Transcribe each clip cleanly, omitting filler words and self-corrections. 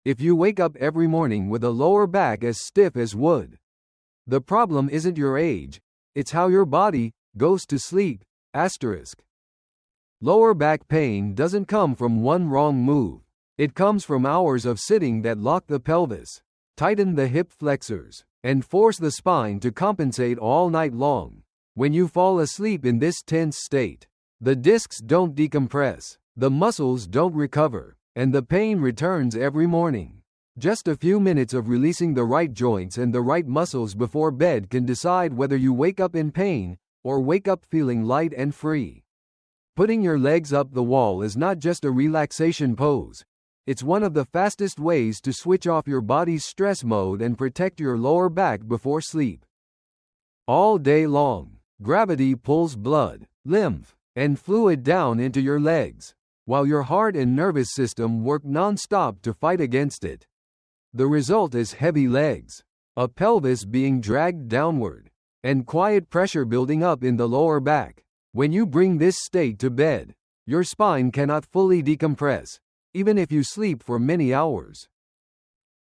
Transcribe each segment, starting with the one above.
if you wake up every morning with a lower back as stiff as wood. The problem isn't your age, it's how your body goes to sleep. Asterisk. Lower back pain doesn't come from one wrong move. It comes from hours of sitting that lock the pelvis, tighten the hip flexors, and force the spine to compensate all night long. When you fall asleep in this tense state, the discs don't decompress, the muscles don't recover, and the pain returns every morning. Just a few minutes of releasing the right joints and the right muscles before bed can decide whether you wake up in pain or wake up feeling light and free. Putting your legs up the wall is not just a relaxation pose. It's one of the fastest ways to switch off your body's stress mode and protect your lower back before sleep. All day long, gravity pulls blood, lymph, and fluid down into your legs, while your heart and nervous system work non-stop to fight against it. The result is heavy legs, a pelvis being dragged downward, and quiet pressure building up in the lower back. When you bring this state to bed, your spine cannot fully decompress, even if you sleep for many hours.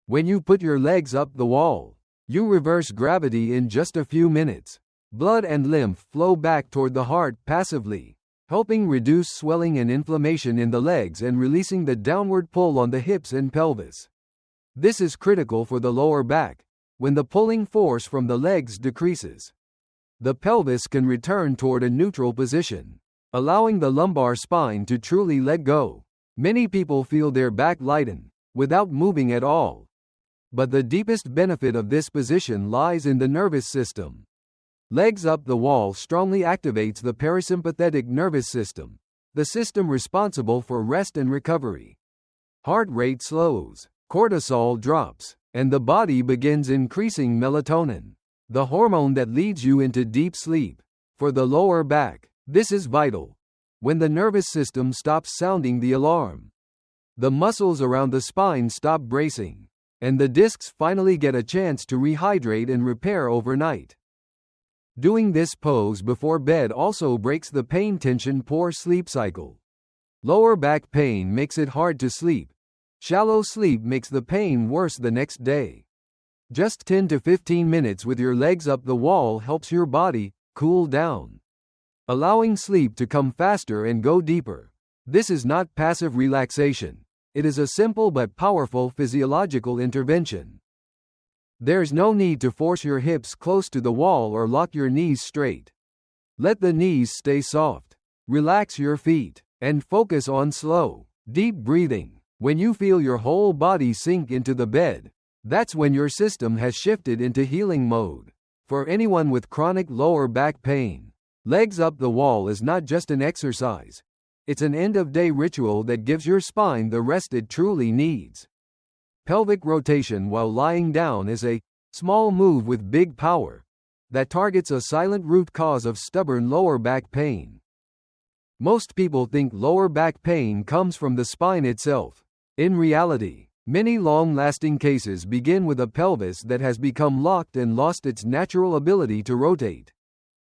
When you put your legs up the wall, you reverse gravity in just a few minutes. Blood and lymph flow back toward the heart passively, helping reduce swelling and inflammation in the legs and releasing the downward pull on the hips and pelvis. This is critical for the lower back. When the pulling force from the legs decreases, the pelvis can return toward a neutral position, allowing the lumbar spine to truly let go. Many people feel their back lighten, without moving at all. But the deepest benefit of this position lies in the nervous system. Legs up the wall strongly activates the parasympathetic nervous system, the system responsible for rest and recovery. Heart rate slows, cortisol drops, and the body begins increasing melatonin, the hormone that leads you into deep sleep. For the lower back, this is vital. When the nervous system stops sounding the alarm, the muscles around the spine stop bracing, and the discs finally get a chance to rehydrate and repair overnight. Doing this pose before bed also breaks the pain-tension poor sleep cycle. Lower back pain makes it hard to sleep. Shallow sleep makes the pain worse the next day. Just 10 to 15 minutes with your legs up the wall helps your body cool down, allowing sleep to come faster and go deeper. This is not passive relaxation. It is a simple but powerful physiological intervention. There's no need to force your hips close to the wall or lock your knees straight. Let the knees stay soft. Relax your feet, and focus on slow, deep breathing. When you feel your whole body sink into the bed, that's when your system has shifted into healing mode. For anyone with chronic lower back pain, legs up the wall is not just an exercise. It's an end-of-day ritual that gives your spine the rest it truly needs. Pelvic rotation while lying down is a small move with big power that targets a silent root cause of stubborn lower back pain. Most people think lower back pain comes from the spine itself. In reality, many long-lasting cases begin with a pelvis that has become locked and lost its natural ability to rotate.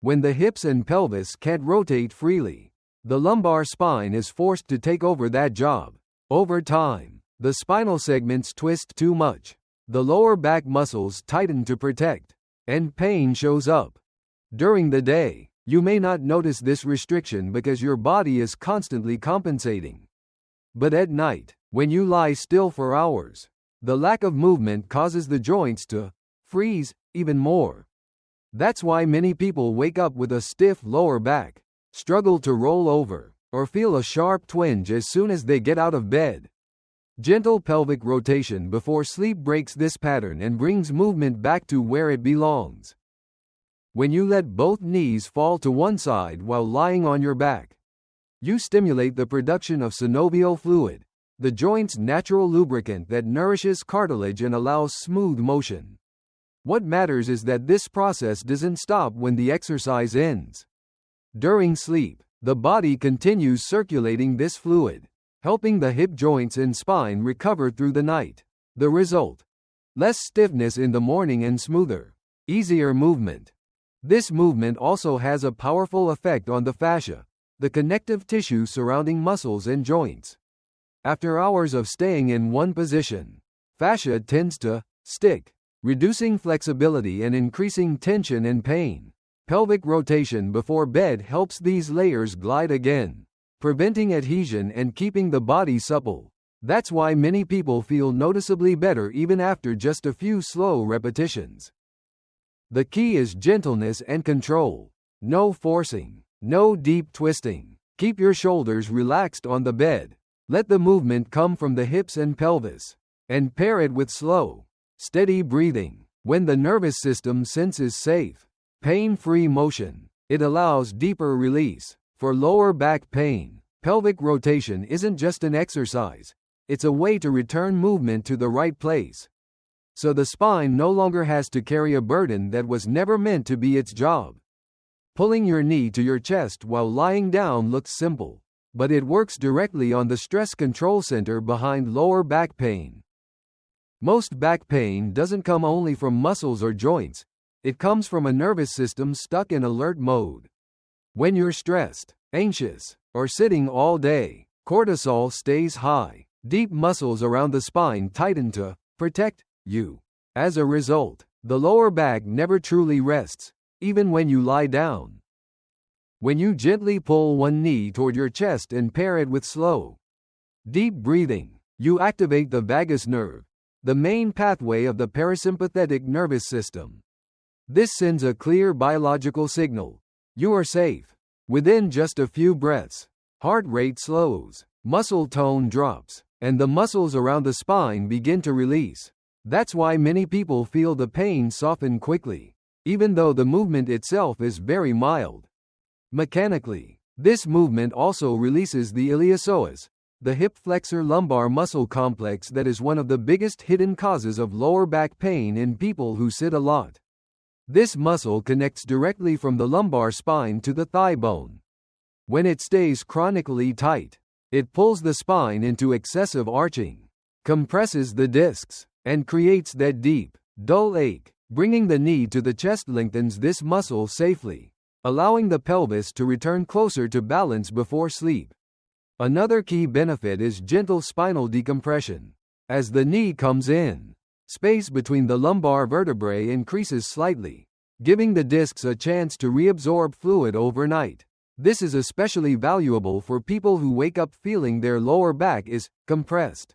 When the hips and pelvis can't rotate freely, the lumbar spine is forced to take over that job. Over time, the spinal segments twist too much, the lower back muscles tighten to protect, and pain shows up. During the day, you may not notice this restriction because your body is constantly compensating. But at night, when you lie still for hours, the lack of movement causes the joints to freeze even more. That's why many people wake up with a stiff lower back, struggle to roll over, or feel a sharp twinge as soon as they get out of bed. Gentle pelvic rotation before sleep breaks this pattern and brings movement back to where it belongs. When you let both knees fall to one side while lying on your back, you stimulate the production of synovial fluid, the joint's natural lubricant that nourishes cartilage and allows smooth motion. What matters is that this process doesn't stop when the exercise ends. During sleep, the body continues circulating this fluid, helping the hip joints and spine recover through the night. The result? Less stiffness in the morning and smoother, easier movement. This movement also has a powerful effect on the fascia, the connective tissue surrounding muscles and joints. After hours of staying in one position, fascia tends to stick, reducing flexibility and increasing tension and pain. Pelvic rotation before bed helps these layers glide again, preventing adhesion and keeping the body supple. That's why many people feel noticeably better even after just a few slow repetitions. The key is gentleness and control. No forcing, no deep twisting. Keep your shoulders relaxed on the bed. Let the movement come from the hips and pelvis. And pair it with slow, steady breathing. When the nervous system senses safe, pain-free motion, it allows deeper release. For lower back pain, pelvic rotation isn't just an exercise. It's a way to return movement to the right place. So the spine no longer has to carry a burden that was never meant to be its job. Pulling your knee to your chest while lying down looks simple, but it works directly on the stress control center behind lower back pain. Most back pain doesn't come only from muscles or joints. It comes from a nervous system stuck in alert mode. When you're stressed, anxious, or sitting all day, cortisol stays high. Deep muscles around the spine tighten to protect you. As a result, the lower back never truly rests, even when you lie down. When you gently pull one knee toward your chest and pair it with slow, deep breathing, you activate the vagus nerve, the main pathway of the parasympathetic nervous system. This sends a clear biological signal. You are safe. Within just a few breaths, heart rate slows, muscle tone drops, and the muscles around the spine begin to release. That's why many people feel the pain soften quickly, even though the movement itself is very mild. Mechanically, this movement also releases the iliopsoas, the hip flexor lumbar muscle complex that is one of the biggest hidden causes of lower back pain in people who sit a lot. This muscle connects directly from the lumbar spine to the thigh bone. When it stays chronically tight, it pulls the spine into excessive arching, compresses the discs, and creates that deep, dull ache. Bringing the knee to the chest lengthens this muscle safely, allowing the pelvis to return closer to balance before sleep. Another key benefit is gentle spinal decompression. As the knee comes in, space between the lumbar vertebrae increases slightly, giving the discs a chance to reabsorb fluid overnight. This is especially valuable for people who wake up feeling their lower back is compressed,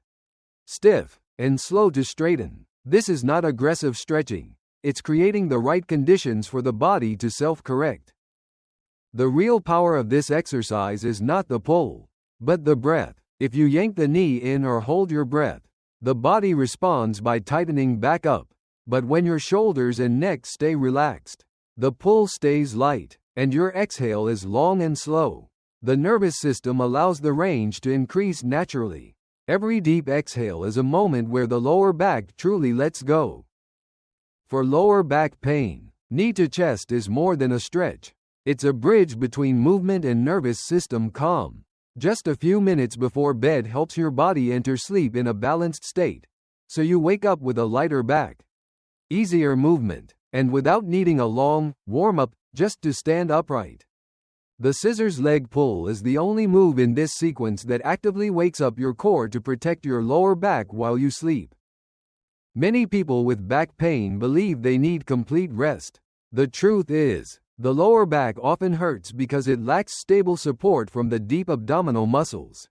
stiff, and slow to straighten. This is not aggressive stretching. It's creating the right conditions for the body to self-correct. The real power of this exercise is not the pull, but the breath. If you yank the knee in or hold your breath, the body responds by tightening back up. But when your shoulders and neck stay relaxed, the pull stays light, and your exhale is long and slow. The nervous system allows the range to increase naturally. Every deep exhale is a moment where the lower back truly lets go. For lower back pain, knee to chest is more than a stretch. It's a bridge between movement and nervous system calm. Just a few minutes before bed helps your body enter sleep in a balanced state, so you wake up with a lighter back, easier movement, and without needing a long warm-up just to stand upright. The scissors leg pull is the only move in this sequence that actively wakes up your core to protect your lower back while you sleep. Many people with back pain believe they need complete rest. The truth is, the lower back often hurts because it lacks stable support from the deep abdominal muscles,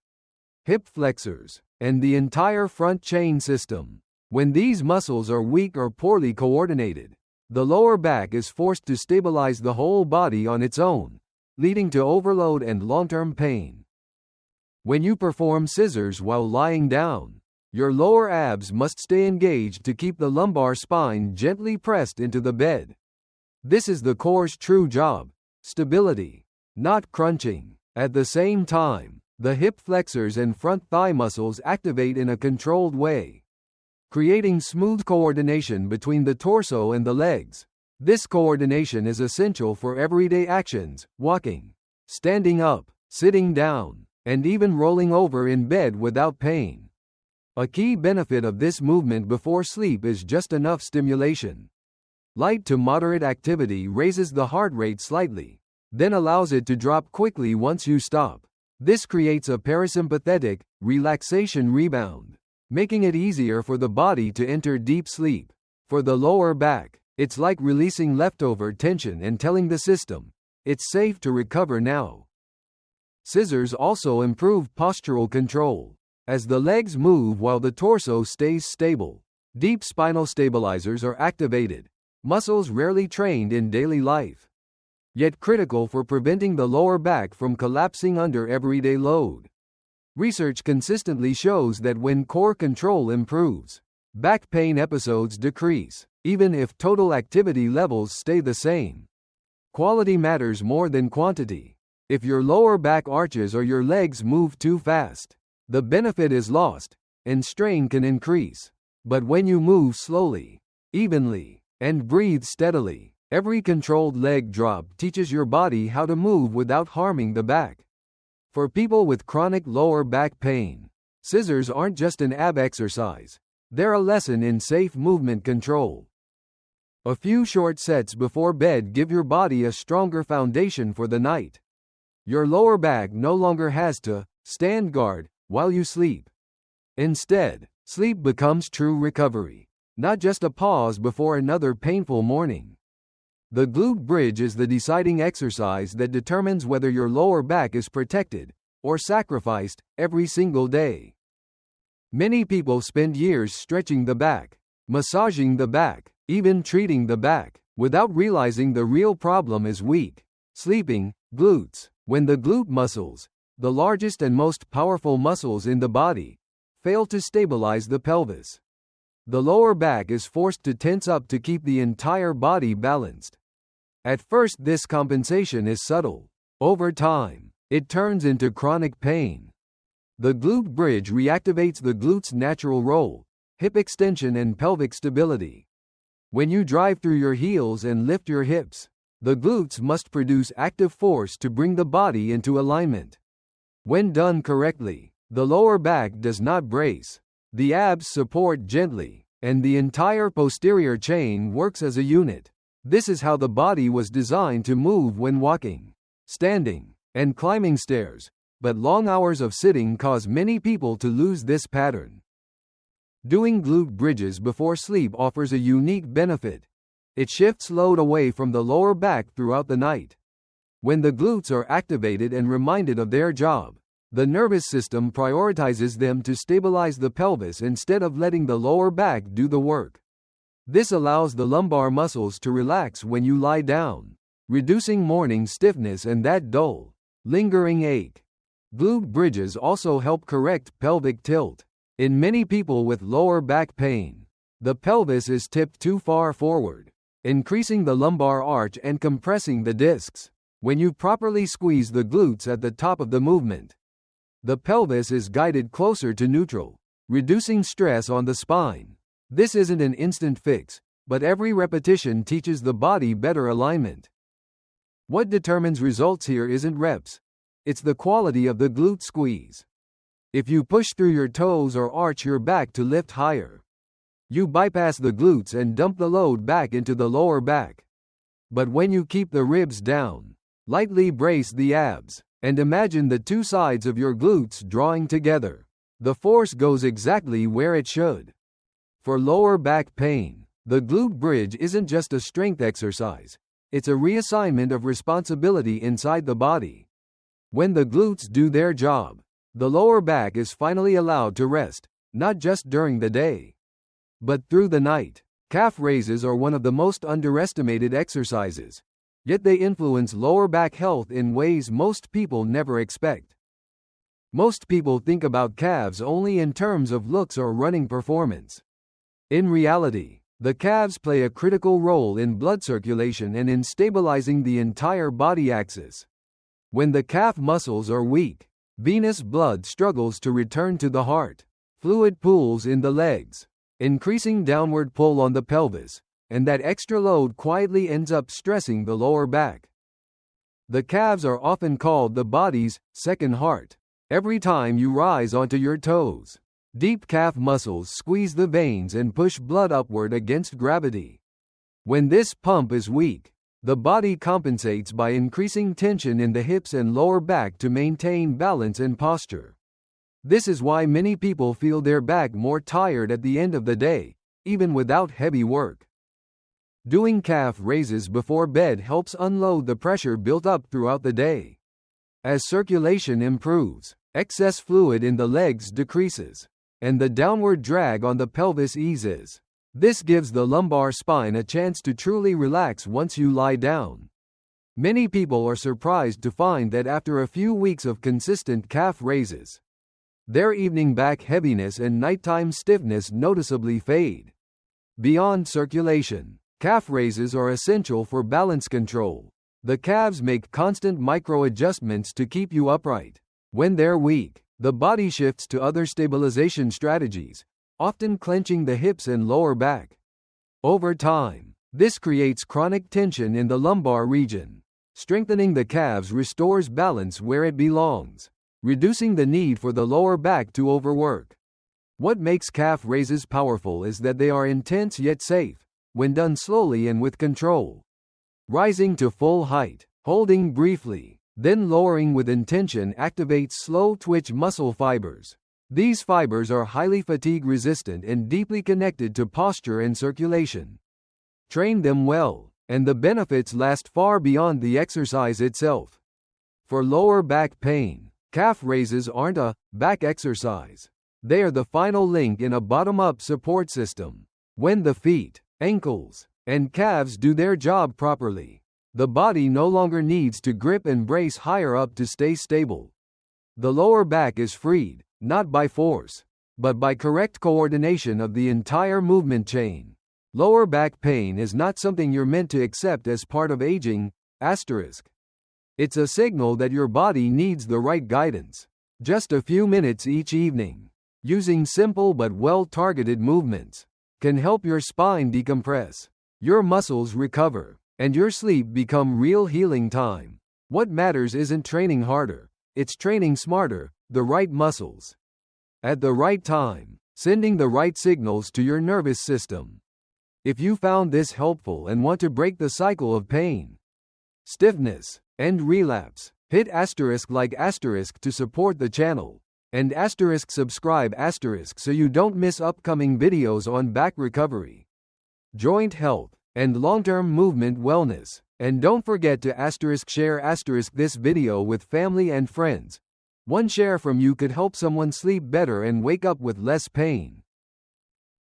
hip flexors, and the entire front chain system. When these muscles are weak or poorly coordinated, the lower back is forced to stabilize the whole body on its own, leading to overload and long-term pain. When you perform scissors while lying down, your lower abs must stay engaged to keep the lumbar spine gently pressed into the bed. This is the core's true job, stability, not crunching. At the same time, the hip flexors and front thigh muscles activate in a controlled way, creating smooth coordination between the torso and the legs. This coordination is essential for everyday actions, walking, standing up, sitting down, and even rolling over in bed without pain. A key benefit of this movement before sleep is just enough stimulation. Light to moderate activity raises the heart rate slightly, then allows it to drop quickly once you stop. This creates a parasympathetic, relaxation rebound, making it easier for the body to enter deep sleep. For the lower back, it's like releasing leftover tension and telling the system, it's safe to recover now. Scissors also improve postural control. As the legs move while the torso stays stable, deep spinal stabilizers are activated, muscles rarely trained in daily life, yet critical for preventing the lower back from collapsing under everyday load. Research consistently shows that when core control improves, back pain episodes decrease, even if total activity levels stay the same. Quality matters more than quantity. If your lower back arches or your legs move too fast, the benefit is lost, and strain can increase. But when you move slowly, evenly, and breathe steadily, every controlled leg drop teaches your body how to move without harming the back. For people with chronic lower back pain, scissors aren't just an ab exercise, they're a lesson in safe movement control. A few short sets before bed give your body a stronger foundation for the night. Your lower back no longer has to stand guard while you sleep. Instead, sleep becomes true recovery, not just a pause before another painful morning. The glute bridge is the deciding exercise that determines whether your lower back is protected or sacrificed every single day. Many people spend years stretching the back, massaging the back, even treating the back, without realizing the real problem is weak, sleeping glutes. When the glute muscles, the largest and most powerful muscles in the body, fail to stabilize the pelvis, the lower back is forced to tense up to keep the entire body balanced. At first, this compensation is subtle. Over time, it turns into chronic pain. The glute bridge reactivates the glute's natural role, hip extension and pelvic stability. When you drive through your heels and lift your hips, the glutes must produce active force to bring the body into alignment. When done correctly, the lower back does not brace. The abs support gently, and the entire posterior chain works as a unit. This is how the body was designed to move when walking, standing, and climbing stairs, but long hours of sitting cause many people to lose this pattern. Doing glute bridges before sleep offers a unique benefit. It shifts load away from the lower back throughout the night. When the glutes are activated and reminded of their job, the nervous system prioritizes them to stabilize the pelvis instead of letting the lower back do the work. This allows the lumbar muscles to relax when you lie down, reducing morning stiffness and that dull, lingering ache. Glute bridges also help correct pelvic tilt. In many people with lower back pain, the pelvis is tipped too far forward, increasing the lumbar arch and compressing the discs. When you properly squeeze the glutes at the top of the movement, the pelvis is guided closer to neutral, reducing stress on the spine. This isn't an instant fix, but every repetition teaches the body better alignment. What determines results here isn't reps. It's the quality of the glute squeeze. If you push through your toes or arch your back to lift higher, you bypass the glutes and dump the load back into the lower back. But when you keep the ribs down, lightly brace the abs, and imagine the two sides of your glutes drawing together, the force goes exactly where it should. For lower back pain, the glute bridge isn't just a strength exercise, it's a reassignment of responsibility inside the body. When the glutes do their job, the lower back is finally allowed to rest, not just during the day, but through the night. Calf raises are one of the most underestimated exercises, yet they influence lower back health in ways most people never expect. Most people think about calves only in terms of looks or running performance. In reality, the calves play a critical role in blood circulation and in stabilizing the entire body axis. When the calf muscles are weak, venous blood struggles to return to the heart. Fluid pools in the legs, increasing downward pull on the pelvis, and that extra load quietly ends up stressing the lower back. The calves are often called the body's second heart. Every time you rise onto your toes, deep calf muscles squeeze the veins and push blood upward against gravity. When this pump is weak, the body compensates by increasing tension in the hips and lower back to maintain balance and posture. This is why many people feel their back more tired at the end of the day, even without heavy work. Doing calf raises before bed helps unload the pressure built up throughout the day. As circulation improves, excess fluid in the legs decreases, and the downward drag on the pelvis eases. This gives the lumbar spine a chance to truly relax once you lie down. Many people are surprised to find that after a few weeks of consistent calf raises, their evening back heaviness and nighttime stiffness noticeably fade. Beyond circulation, calf raises are essential for balance control. The calves make constant micro-adjustments to keep you upright. When they're weak, the body shifts to other stabilization strategies, often clenching the hips and lower back. Over time, this creates chronic tension in the lumbar region. Strengthening the calves restores balance where it belongs, reducing the need for the lower back to overwork. What makes calf raises powerful is that they are intense yet safe, when done slowly and with control. Rising to full height, holding briefly, then lowering with intention activates slow twitch muscle fibers. These fibers are highly fatigue resistant and deeply connected to posture and circulation. Train them well, and the benefits last far beyond the exercise itself. For lower back pain, calf raises aren't a back exercise. They are the final link in a bottom-up support system. When the feet, ankles, and calves do their job properly, the body no longer needs to grip and brace higher up to stay stable. The lower back is freed, not by force, but by correct coordination of the entire movement chain. Lower back pain is not something you're meant to accept as part of aging, asterisk. It's a signal that your body needs the right guidance. Just a few minutes each evening, using simple but well-targeted movements, can help your spine decompress, your muscles recover, and your sleep become real healing time. What matters isn't training harder, it's training smarter, the right muscles, at the right time, sending the right signals to your nervous system. If you found this helpful and want to break the cycle of pain, stiffness, and relapse, hit *like* to support the channel, and *subscribe* so you don't miss upcoming videos on back recovery, joint health, and long-term movement wellness. And don't forget to *share this video with family and friends. One share from you could help someone sleep better and wake up with less pain.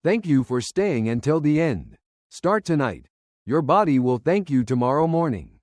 Thank you for staying until the end. Start tonight. Your body will thank you tomorrow morning.